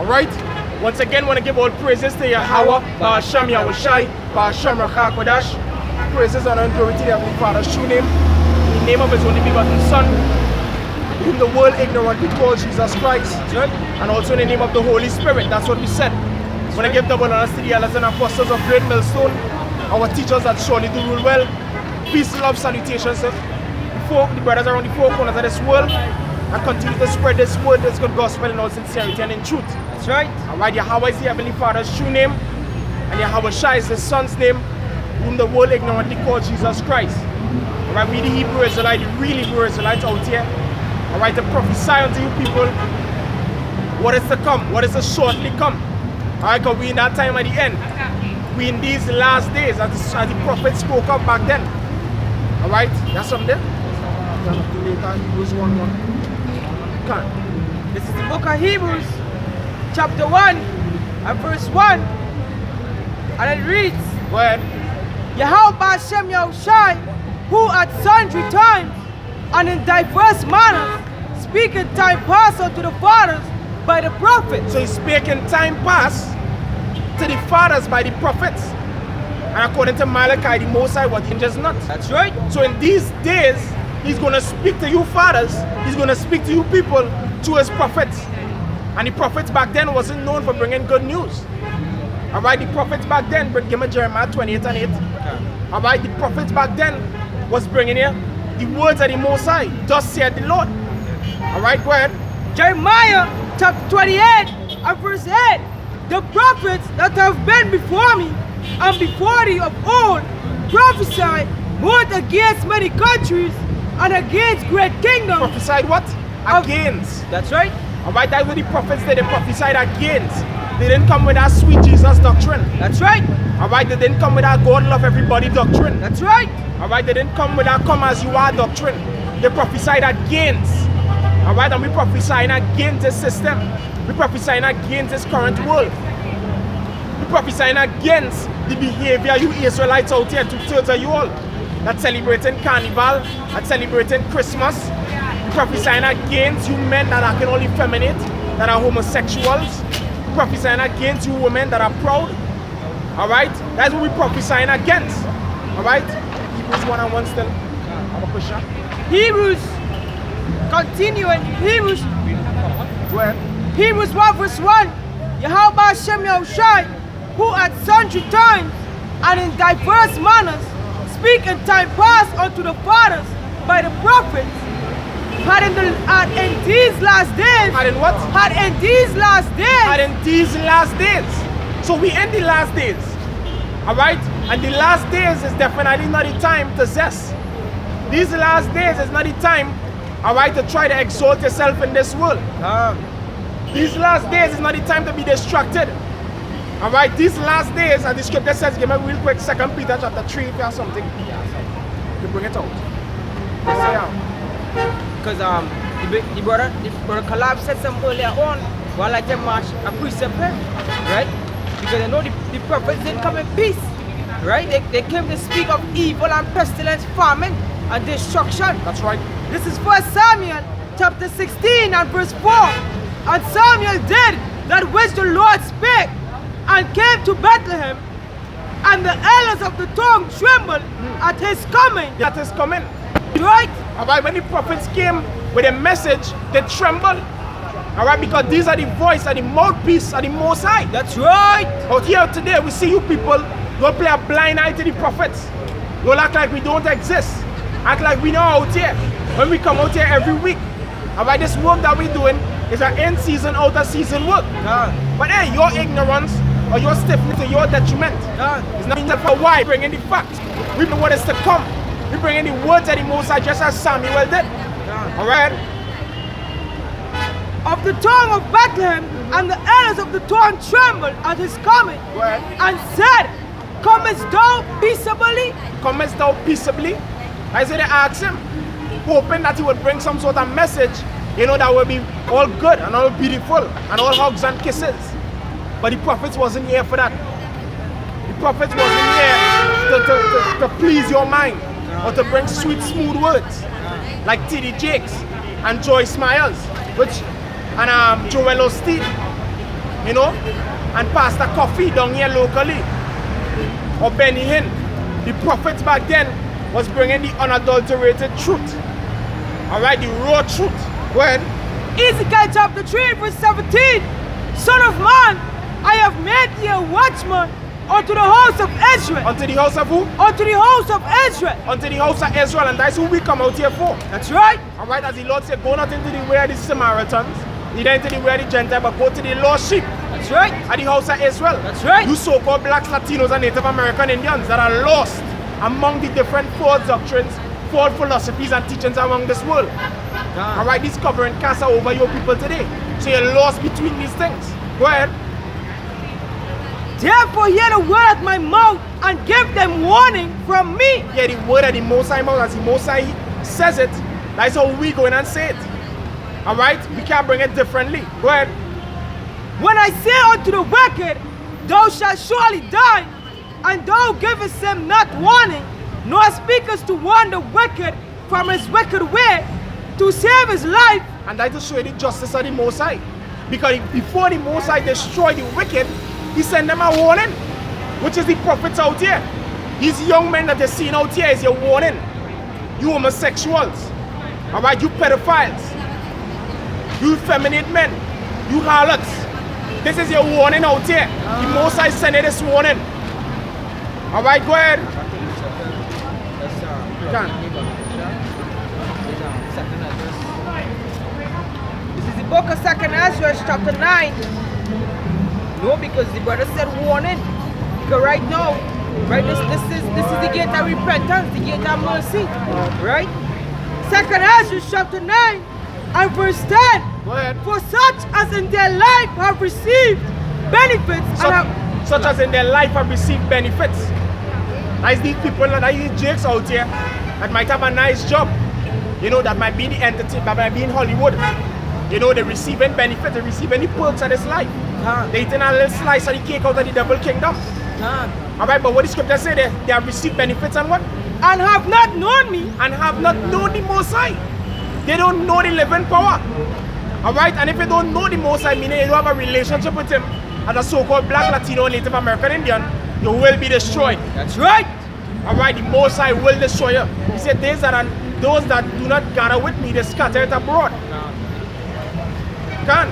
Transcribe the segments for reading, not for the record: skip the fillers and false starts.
Alright? Once again, want to give all praises to Yahweh, Ba'ashem Yahushai, Ba'ashem Rachak Kodash. Praises and honor and glory to the Heavenly Father's true name. In the name of His only begotten Son, whom the world ignorantly calls Jesus Christ. And also in the name of the Holy Spirit. That's what we said. Want to give double honors to the elders and apostles of Great Millstone, our teachers that surely do rule well. Peace, love, salutations to the brothers around the four corners of this world, and continue to spread this word, this good gospel in all sincerity and in truth. That's right. Alright, Yahweh is the Heavenly Father's true name, and Yahweh Shai is His Son's name, whom the world ignorantly calls Jesus Christ. Alright, we the Hebrew Israelites, the real Hebrew Israelites out here. Alright, to prophesy unto you people what is to come, what is to shortly come. Alright, because we in that time at the end. We in these last days, as the prophet spoke of back then. Alright, that's something there? Hebrews 1:1. This is the book of Hebrews, chapter 1 and verse 1. And it reads, Go ahead. Yahweh Ba'ashem Yahushai, who at sundry times and in diverse manners speak in time past unto the fathers by the prophets. So He spake in time past to the fathers by the prophets. And according to Malachi, the Most High was just not. That's right. So in these days, He's going to speak to you fathers, He's going to speak to you people through His prophets. And the prophets back then wasn't known for bringing good news. Alright, the prophets back then, give me Jeremiah 28:8. Alright, the prophets back then was bringing here the words of the Most High. Thus said the Lord. Alright, go ahead. Jeremiah chapter 28 and verse 8. The prophets that have been before me and before thee of old prophesied both against many countries and against great kingdoms. Prophesied what? Against. That's right. Alright, that's what the prophets did. They prophesied against. They didn't come with that sweet Jesus doctrine. That's right. Alright, they didn't come with that God love everybody doctrine. That's right. Alright, they didn't come with that come as you are doctrine. They prophesied against. Alright, and we prophesying against this system. We prophesying against this current world. We prophesying against the behavior you Israelites out here to you all. That celebrating carnival, that celebrating Christmas. We prophesying against you men that are acting all effeminate, that are homosexuals. We prophesying against you women that are proud. Alright? That's what we prophesying against. Alright? Hebrews 1:1 still. I'm a pusher. Hebrews. Continuing. Hebrews. Go ahead. Hebrews 1 verse 1. Yahweh Ba'ashem Yahushai, who at sundry times and in diverse manners speak in time past unto the fathers by the prophets, had in these last days. Had in what? Had in these last days. Had in these last days. So we in the last days. Alright? And the last days is definitely not the time to zest. These last days is not the time, alright, to try to exalt yourself in this world. These last days is not the time to be distracted. Alright, these last days, as the scripture says, give me a real quick 2 Peter chapter 3 if you have something. You bring it out. Yes, I am. Because the brother Collab said some earlier on, well, like them march a precept, right? Because they know the prophets didn't come in peace, right? They came to speak of evil and pestilence, famine and destruction. That's right. This is 1 Samuel chapter 16 and verse 4. And Samuel did that which the Lord spake, and came to Bethlehem, and the elders of the tongue trembled at his coming. That is coming. Right? Alright, when the prophets came with a message, they trembled. Alright, because these are the voice and the mouthpiece of the Most High. That's right. Out here today, we see you people go play a blind eye to the prophets. You act like we don't exist. Act like we know out here. When we come out here every week. Alright, this work that we're doing is an in-season, out-of-season work. But hey, your ignorance or your stiffness to your detriment. It's not enough for why bringing the facts. We know what is to come. We bring in the words of the Most High just as Samuel did. Alright? Of the tongue of Bethlehem, and the elders of the tongue trembled at his coming, and said, Comest thou peaceably? Comest thou peaceably? I said they asked him, hoping that he would bring some sort of message, you know, that will be all good and all beautiful and all hugs and kisses. But the prophets wasn't here for that. The prophets wasn't here to please your mind or to bring sweet, smooth words like T.D. Jakes and Joy Smiles, and Joel Osteen. you know, and Pastor Coffee down here locally, or Benny Hinn. The prophets back then was bringing the unadulterated truth. All right, the raw truth. Go ahead. Ezekiel chapter 3 verse 17. Son of man, I have made thee a watchman unto the house of Israel. Unto the house of who? Unto the house of Israel. Unto the house of Israel, and that's who we come out here for. That's right. All right, as the Lord said, go not into the way of the Samaritans, neither into the way of the Gentiles, but go to the lost sheep. That's right. At the house of Israel. That's right. You so-called blacks, Latinos, and Native American Indians that are lost among the different false doctrines, false philosophies, and teachings around this world. All right, this covering cast over your people today. So you're lost between these things. Go ahead. Therefore hear the word at my mouth and give them warning from me. Yeah, the word of the Most High mouth, as the Most High says it, that's how we go in and say it. All right, we can't bring it differently. Go ahead. When I say unto the wicked, thou shalt surely die, and thou givest him not warning, nor speakest to warn the wicked from his wicked way, to save his life. And that to show you the justice of the Most High. Because before the Most High destroyed the wicked, he sent them a warning, which is the prophets out here. These young men that you're seeing out here is your warning. You homosexuals, all right, you pedophiles, you effeminate men, you harlots. This is your warning out here. The Most High sent you this warning. All right, go ahead. This is the book of 2nd Ezra, chapter 9. No, because the brother said warning. Because right now, right, this is the gate of repentance, the gate of mercy. Right? 2nd Ezra, chapter 9 and verse 10. Go ahead. For such as in their life have received benefits such as in their life have received benefits. That is these people, that is jakes out here that might have a nice job. You know, that might be the entity, that might be in Hollywood. You know, they're receiving benefits, they're receiving the perks of this life. They're eating a little slice of the cake out of the devil kingdom. Alright, but what the scripture say there? They have received benefits and what? And have not known me. And have not known the Most High. They don't know the living power. Alright, and if you don't know the Most High, meaning you don't have a relationship with him, as a so-called black, Latino, Native American Indian, you will be destroyed. That's right. Alright, the Most High will destroy you. He said, those that do not gather with me, they scatter it abroad. Can.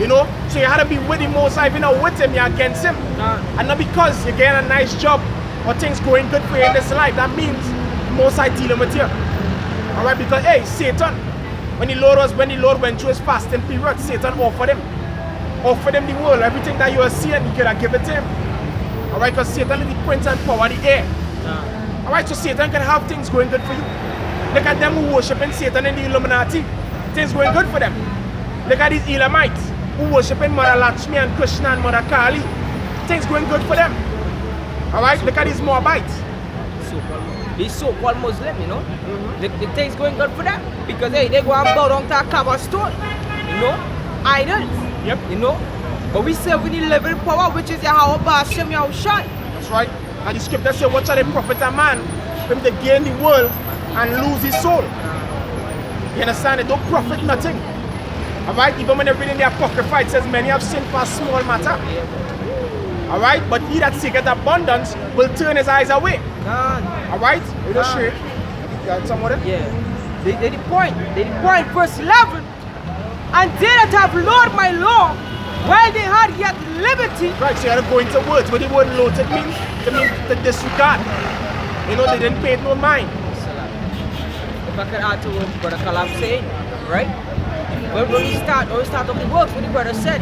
You know, so you had to be with the Most High. If you're not with him, you're against him. And not because you're getting a nice job or things going good for you in this life, that means the Most High dealing with you. Alright, because hey, Satan, when the Lord went through his fasting period, Satan offered him the world, everything that you are seeing, he could have given it to him. Alright, because Satan is the prince and power of the air. Alright, so Satan can have things going good for you. Look at them who worshiping Satan in the Illuminati. Things going good for them. Look at these Elamites who worshiping Mother Lakshmi and Krishna and Mother Kali. Things going good for them. Alright, look at these Moabites. These so-called Muslim, you know, the things going good for them. Because hey, they go and bow down to a Kaaba stone, you know, idols. Yep. You know, but we serve in the living power, which is Yahweh Bashem Yahushai. That's right. And the scripture says, what shall it profit a man for him to gain the world and lose his soul? You understand? It don't profit nothing. Alright, even when they read in the Apocrypha, it says many have sinned for a small matter. Alright, but he that seeketh abundance will turn his eyes away. Alright? You just share. You got some of it? Yeah. They the point, verse 11. And they that have Lord my law, while they had yet liberty. Right, so you had to go into words. What the word loaded means? It means to disregard. You know, they didn't pay it no mind. If I could add to what Brother Kalam saying, right? When we start off the works, what the brother said,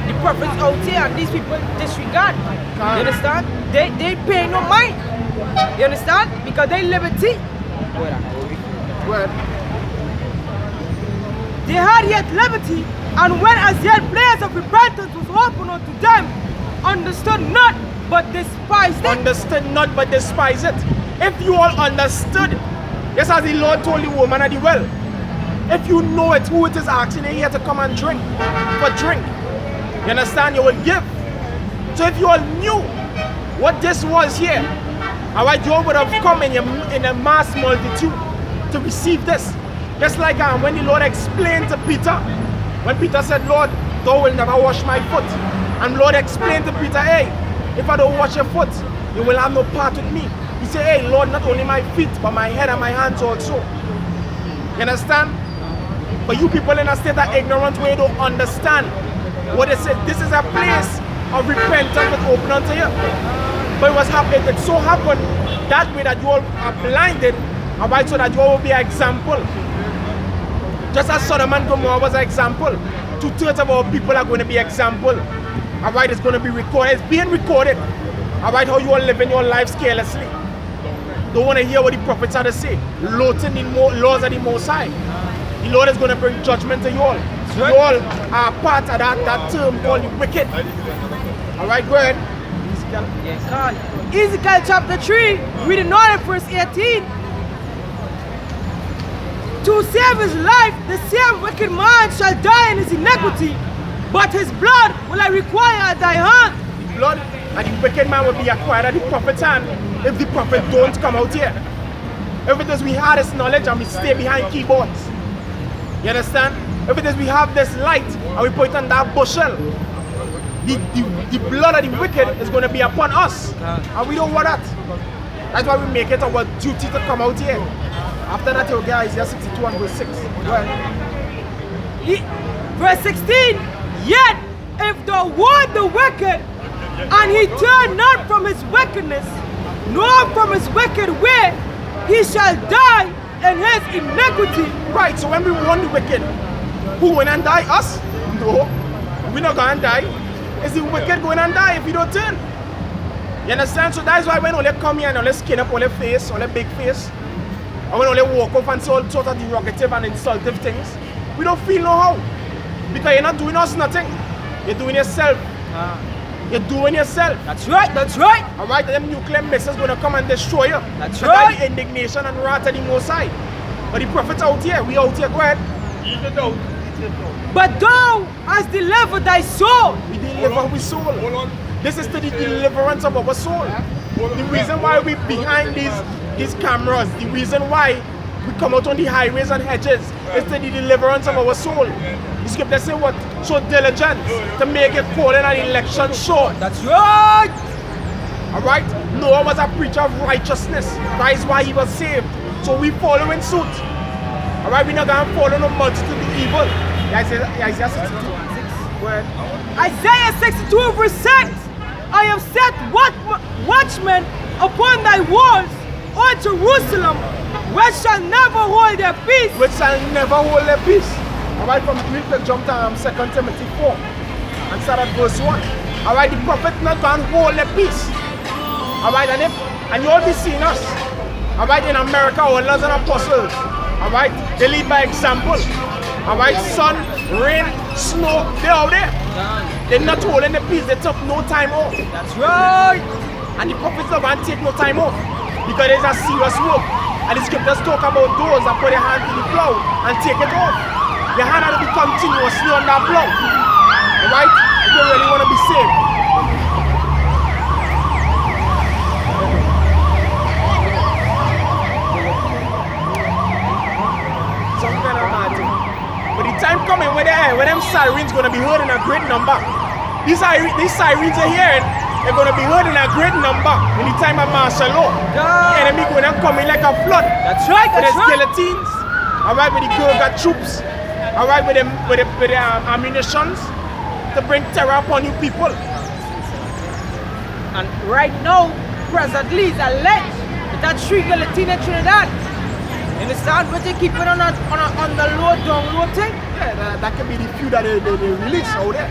the prophets out here and these people disregard. You understand? They pay no mind. You understand? Because they liberty. Well, they had yet liberty, and when as yet place of repentance was opened unto them, understood not but despised it. Understood not but despised it. If you all understood, just as the Lord told the woman at the well, if you know it, who it is asking you here to come and drink, for drink, you understand, you will give. So if you all knew what this was here, alright, you all would have come in a mass multitude to receive this. Just like when the Lord explained to Peter, when Peter said, Lord, thou will never wash my foot. And Lord explained to Peter, hey, if I don't wash your foot, you will have no part with me. He said, hey, Lord, not only my feet, but my head and my hands also. You understand? But you people in a state of ignorance where you don't understand what it said. This is a place of repentance that's open unto you. But it so happened that way that you all are blinded, alright, so that you all will be an example. Just as Sodom and Gomorrah was an example, 2/3 of our people are going to be example. Alright, it's going to be recorded. It's being recorded. Alright, how you are living your lives carelessly. Don't want to hear what the prophets are to say. Loathing the laws of the Most High. The Lord is going to bring judgment to you all. You all are part of that term called the wicked. Alright, go ahead. Yes, God. Ezekiel chapter 3, reading on in verse 18. To save his life, the same wicked man shall die in his iniquity, but his blood will I require at thy hand. The blood and the wicked man will be acquired at the prophet's hand if the prophet don't come out here. If it is we have this knowledge and we stay behind keyboards. You understand? If it is we have this light and we put it on that bushel, the blood of the wicked is going to be upon us. And we don't want that. That's why we make it our duty to come out here. After that, you'll get Isaiah 62 and verse 6. Go ahead. Verse 16. Yet, if thou ward the wicked, and he turn not from his wickedness, nor from his wicked way, he shall die in his iniquity. Right, so when we warn the wicked, who win and die? Us? No, we're not going to die. It's the wicked going and die if you don't turn. You understand? So that's why when only come here and only skin up only face, only big face, and when only walk up and say all sorts of derogative and insultive things, we don't feel no how. Because you're not doing us nothing. You're doing yourself. You're doing yourself. That's right, that's right. Alright, them nuclear missiles gonna come and destroy you. That's right. The indignation and wrath of the Most High. But the prophets out here, we out here, go ahead. Eat it out. But thou hast delivered thy soul. We deliver our soul. This is to the deliverance of our soul. The reason why we behind these cameras, the reason why we come out on the highways and hedges is to the deliverance of our soul. The scripture say what? So diligent to make it calling an election sure. That's right. Alright? Noah was a preacher of righteousness. That is why he was saved. So we follow in suit. Alright, we're not going to follow no multitude to do evil. Isaiah 62. Go ahead. Isaiah 62 verse 6. I have set watchmen upon thy walls, O Jerusalem, which shall never hold their peace. Which shall never hold their peace. Alright, from we can jump to 2 Timothy 4 and start at verse 1. Alright, the prophet not going to hold their peace. Alright, and you all be seeing us. Alright, in America, our Lords and Apostles. Alright, they lead by example. Alright, sun, rain, snow, they're out there. They're not holding the peace, they took no time off. That's right. And the prophets not going to take no time off. Because there's a serious work. And the scriptures talk about those that put their hand to the plow and take it off. Your hand has to be continuously on that plow. Alright? If you really want to be saved. Some kind of bad thing. But the time coming where them sirens going to be heard in a great number. These sirens are hearing, they're going to be heard in a great number in the time of martial law. The enemy going to come in like a flood. That's right, that's right. With the skeletons, alright, with the girl got troops, alright, with the ammunitions to bring terror upon you people. And right now, presently, it's alleged that 3 guillotine in Trinidad. You understand? But they keep it on the low, down low thing. Yeah, that can be the few that they release out there.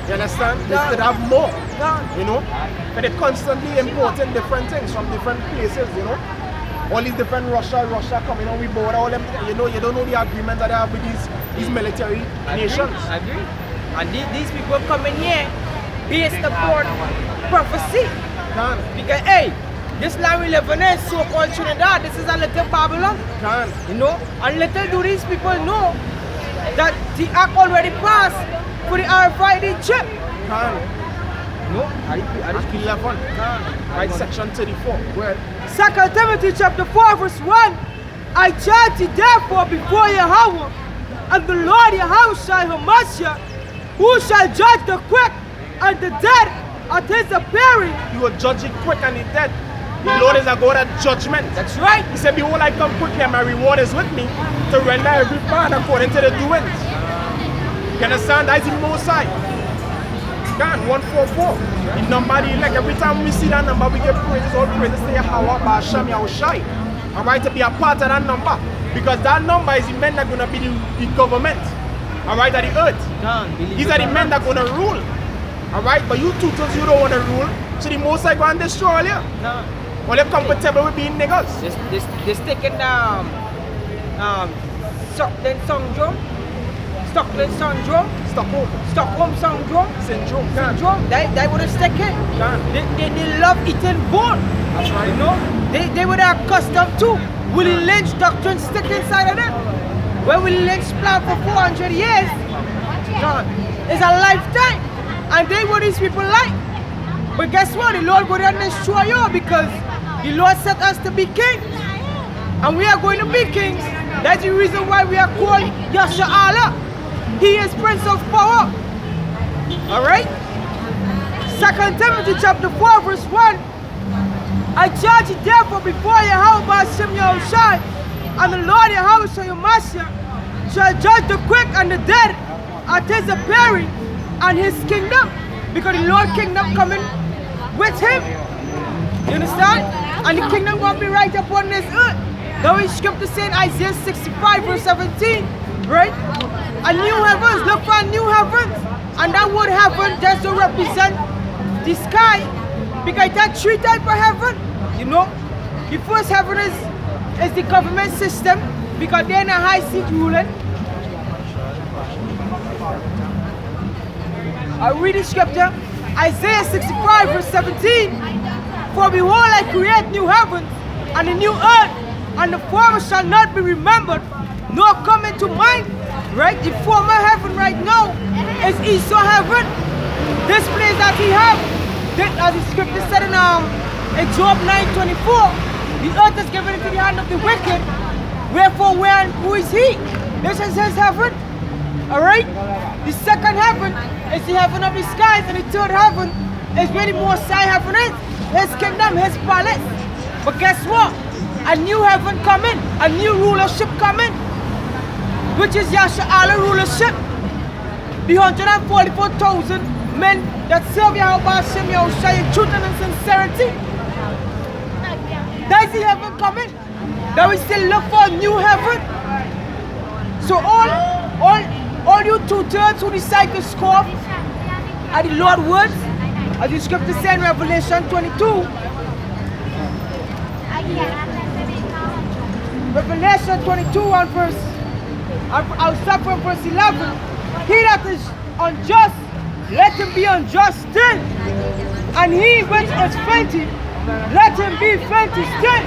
You understand? They could have more. You know? But they're constantly importing different things from different places, you know? All these different Russia coming on with border, all them, you know, you don't know the agreements that they have with these military nations. I agree. And these people coming here based upon prophecy. Because, hey, this land we live in is so-called Trinidad. This is a little Babylon. You know? And little do these people know that the act already passed for the RFID chip. No? Act 11. Right, section 34. Where? 2 Timothy chapter 4 verse 1. I charge you therefore before Yahweh and the Lord Yahweh Hamashiach, who shall judge the quick and the dead at his appearing. He will judge it quick and the dead. The Lord is a God of judgment. That's right. He said, behold, I come quickly and my reward is with me to render every man according to the doings. You understand? That's the Most High. God, 144. The number, the elect. Every time we see that number, we give praises. All praises to Yahweh, Ba'ashem, Yahushai. Alright, to be a part of that number. Because that number is the men that are going to be the government. Alright, of the earth. These are the men that are going to rule. Alright, but you tutors, you don't want to rule. So the Most High going to destroy you. No. Well, you're comfortable with being niggas. This taking Stockholm syndrome. They would have taken. They love eating bone. That's right. You know, they would have accustomed to Willie Lynch doctrine stick inside of them. Where Willie Lynch planned for 400 years, it's a lifetime, and they were these people like. But guess what? The Lord would not destroy you because the Lord set us to be kings, and we are going to be kings. That's the reason why we are called Yasha Allah. He is Prince of Power. Alright? 2 Timothy chapter 4 verse 1. I charge you therefore before Yahweh Ba'ashem Yahushai and the Lord Yahweh Shemashia shall judge the quick and the dead at his appearing and his kingdom. Because the Lord's kingdom coming with him. You understand? And the kingdom will be right upon this earth. Now in scripture saying Isaiah 65 verse 17, right? A new heavens, look for a new heavens. And that word heaven just to represent the sky. Because that's three types of heaven. You know? The first heaven is the government system, because they're in a high seat ruling. I read the scripture, Isaiah 65 verse 17. For behold, I create new heavens and a new earth, and the former shall not be remembered, nor come into mind. Right? The former heaven right now is Esau heaven. This place that we have, as the scripture said in Job 9:24, the earth is given into the hand of the wicked. Wherefore, where and who is he? This is his heaven. Alright? The second heaven is the heaven of the skies, and the third heaven is where the Most High heaven is. His kingdom, his palace. But guess what? A new heaven coming, a new rulership coming, which is Yasha Allah rulership. The 144,000 men that serve Yahweh Ba'ashem Yahushai in truth and in sincerity. That is the heaven coming. That we still look for a new heaven. So all you two-thirds who decide to scoff at the Lord's words, as the scripture says in Revelation 22. Revelation 22 and verse, I'll start from verse 11. He that is unjust, let him be unjust still. And he which is filthy, let him be filthy still.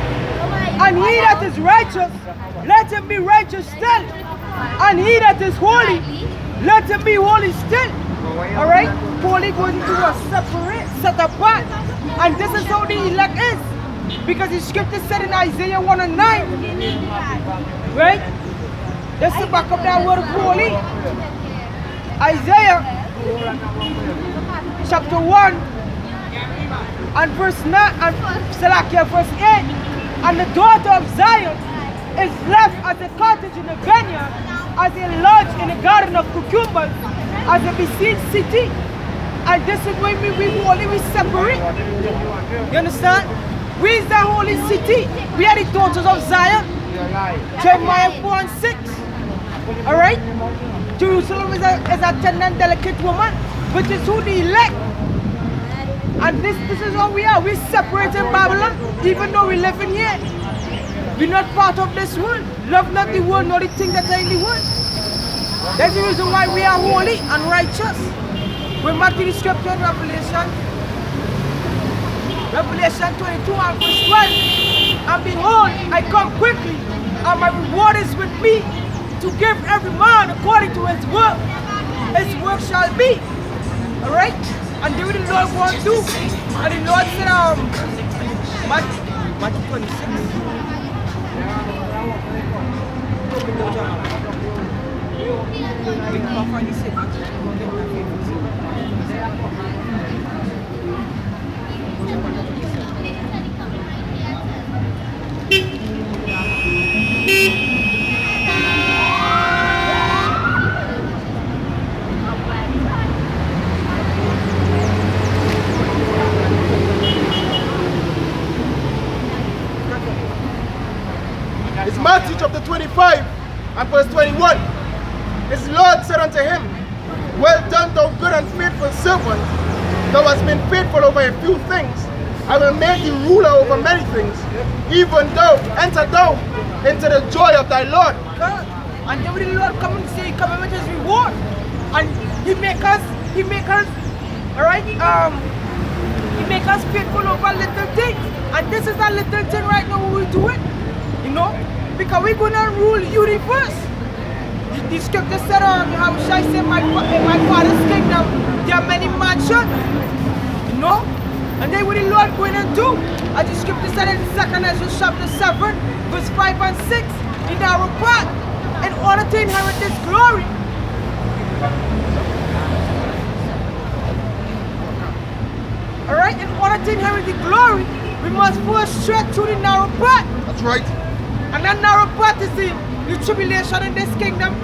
And he that is righteous, let him be righteous still. And he that is holy, let him be holy still. Alright? Holy goes into a separate, set apart. And this is how the elect is. Because the scripture said in Isaiah 1 and 9, right? Let's back up that word holy. Isaiah chapter 1 and verse 9 and Salakia verse 8. And the daughter of Zion is left as a cottage in a vineyard, as a lodge in a garden of cucumbers, as a besieged city. And this is when we holy, we separate. You understand? We is the holy city. We are the daughters of Zion. Jeremiah 4 and 6. Alright? Jerusalem is a tender and delicate woman, which is who the elect. And this is how we are. We separate in Babylon, even though we live in here. We're not part of this world. Love not the world, nor the things that are in the world. That's the reason why we are holy and righteous. We're back to the scripture in Revelation 22 and verse 12. And behold, I come quickly, and my reward is with me, to give every man according to his work. His work shall be. Alright? And do what the Lord wants to do. And the Lord said, Matthew 26. Matthew chapter 25 and verse 21. His Lord said unto him, Well done, thou good and faithful servant. Thou hast been faithful over a few things. I will make thee ruler over many things. Even thou, enter thou into the joy of thy Lord. And then when the Lord come and say, come with his reward. And he make us, alright, he make us faithful over little things. And this is a little thing right now we do it. You know? Because we're gonna rule the universe. The scripture said, how shall I say, in my father's kingdom, there are many mansions. You know? And then what the Lord going to do? As the scripture said in 2 Ezra chapter 7, verse 5 and 6, the narrow path, in order to inherit this glory. Alright, in order to inherit the glory, we must first tread through the narrow path. That's right. And that narrow path is the tribulation in this kingdom.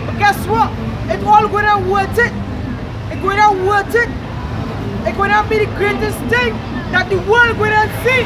But guess what? It's all going to worth it. It's going to worth it. It's going to be the greatest thing that the world going to see.